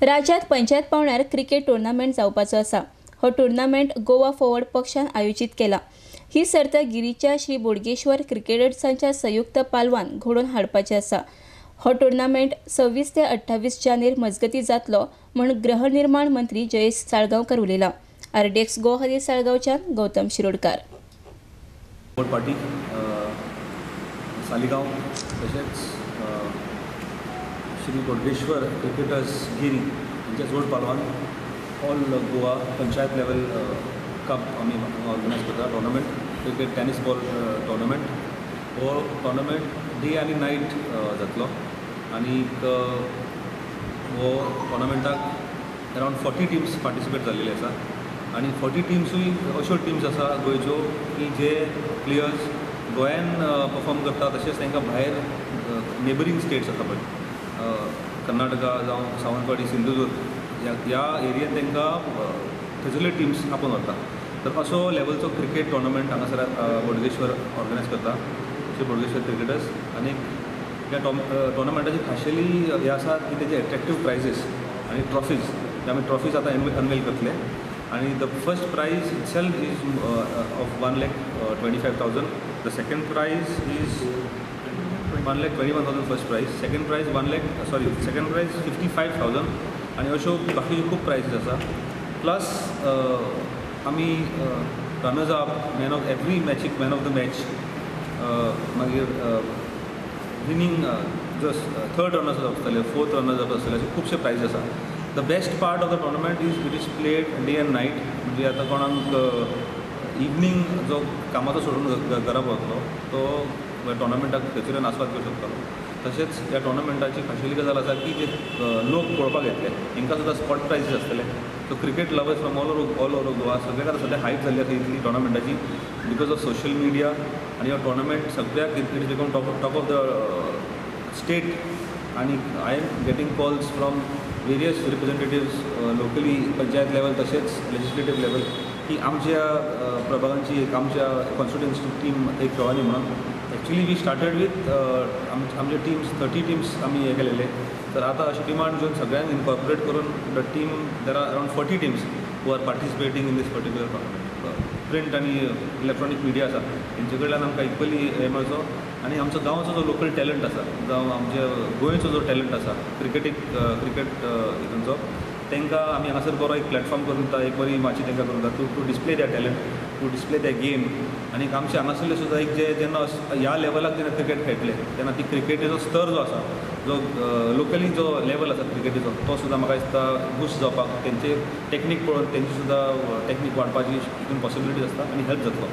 राज्यात panchayat पावण्यार cricket tournament जावपाचो आसा। हो टुर्नामेंट गोवा फॉरवर्ड पक्षान आयोजित केला। ही सर्त गिरीच्या श्री बोडगेश्वर क्रिकेटर्सांच्या संयुक्त पालवान घडोवन हाडपाची आसा। हो टुर्नामेंट 26 ते 28 जानेर मजगती जातलो म्हूण गृहनिर्माण मंत्री जयेश साळगांवकर उलयला। आरडेक्स गोवा खातीर साळगांवच्यान गौतम शिरोडकार। पार्टी सालिगांव तशेंच श्री बोडगेश्वर क्रिकेटर्स गिरी हांच्या जोड पालवान all Goa panchayat level cup आमी ऑर्गनायज करता। Tournament cricket tennis ball tournament हो टोर्नामेंट डे आनी नायट जातलो आनी हो टोर्नामेंटाक अरावंड 40 टिम्स पार्टिसिपेट जाल्लेले आसा आनी 40 टिम्सूय अश्यो टिम्स आसा गोंयच्यो की जे प्लेयर्स गोंयान परफॉर्म करता तशेंच तांकां भायर नेबरींग स्टेट्स आसा पळय कर्नाटका जावं सावंतवाडी सिंधुदूर्ग ह्या एरियेन तांकां थंयसरल्यो टिम्स आपोवन व्हरता। तर असो लेवलचो क्रिकेट टोर्नामेंट हांगासर बोडगेश्वर ऑर्गनायज करता अशे बोडगेश्वर क्रिकेटर्स। आनी ह्या टोर्नामेंटाची खाशेली हे आसा की तेजे एट्रेक्टीव प्रायजीस आनी ट्रॉफीज जे आमी ट्रॉफीज आतां अनवेल करतले। आनी the first prize itself is of 1,25,000। The second prize is 1,21,000 first prize. Second prize 55,000 आनी अश्यो बाकी खूब प्राइजीस आसा। प्लस आमी runners up man of every मॅचीक मॅन ऑफ द मॅच मागीर winning just third runners up आसतले फोर्थ रनर्स अप आसतले अशे खुबशे प्राइजीस आसा। The best part of the tournament it is played day and night म्हणजे आतां कोणाक इवनींग जो कामाचो सोडून घरा पावतलो तो टोर्नामेंटाक थंयसर आस्वाद घेवंक शकतलो। तशेंच ह्या टोर्नामेंटाची खाशेली गजाल आसा की जे लोक पळोवपाक येतले तांकां सुद्दां स्पॉट प्रायजीस आसतले। So cricket lovers from all over Goa सगळ्याक आतां सद्या हायप जाल्ली आसा इतली टोर्नामेंटाची बिकॉज ऑफ सोशल मिडिया आनी हो टोर्नामेंट सगळ्याक it is become top of the state. आनी I am getting calls from various representatives locally panchayat level तशेंच लेजिस्लेटीव लेवल की आमच्या प्रभागांची एक आमच्या कॉन्स्टिट्युएन्सी टीम एक खेळांनी म्हणून। एक्चुअली वी स्टार्टेड वीथ आमचे टीम्स 30 टीम्स आमी हे केलेले। तर आतां अशी डिमांड घेवन सगळ्यांक इनकॉर्पोरेट करून the team there are around 40 teams who are participating in this particular tournament. Print आनी इलेक्ट्रॉनीक मिडिया आसा तेंचे कडल्यान आमकां इक्वली हे मेळचो आनी आमचो गांवचो जो लोकल टॅलंट आसा जावं आमच्या गोंयचो जो टॅलंट आसा क्रिकेट हितूंचो तांकां आमी हांगासर बरो एक प्लॅटफॉर्म करून दिता एक बरी माची तांकां करून दिता to display their talent to display their game. आनी आमचे हांगासरले सुद्दां एक जेन्ना ह्या लेवलाक जेन्ना क्रिकेट खेळटले तेन्ना ती क्रिकेटीचो स्तर जो आसा जो लोकली जो लेवल आसा क्रिकेटीचो तो सुद्दां म्हाका दिसता बूस्ट जावपाक तेंचे टॅक्नीक पळोवन तेंची सुद्दां टॅक्नीक वाडपाची हितून पॉसिबिलिटीज आसता आनी हेल्प जातलो।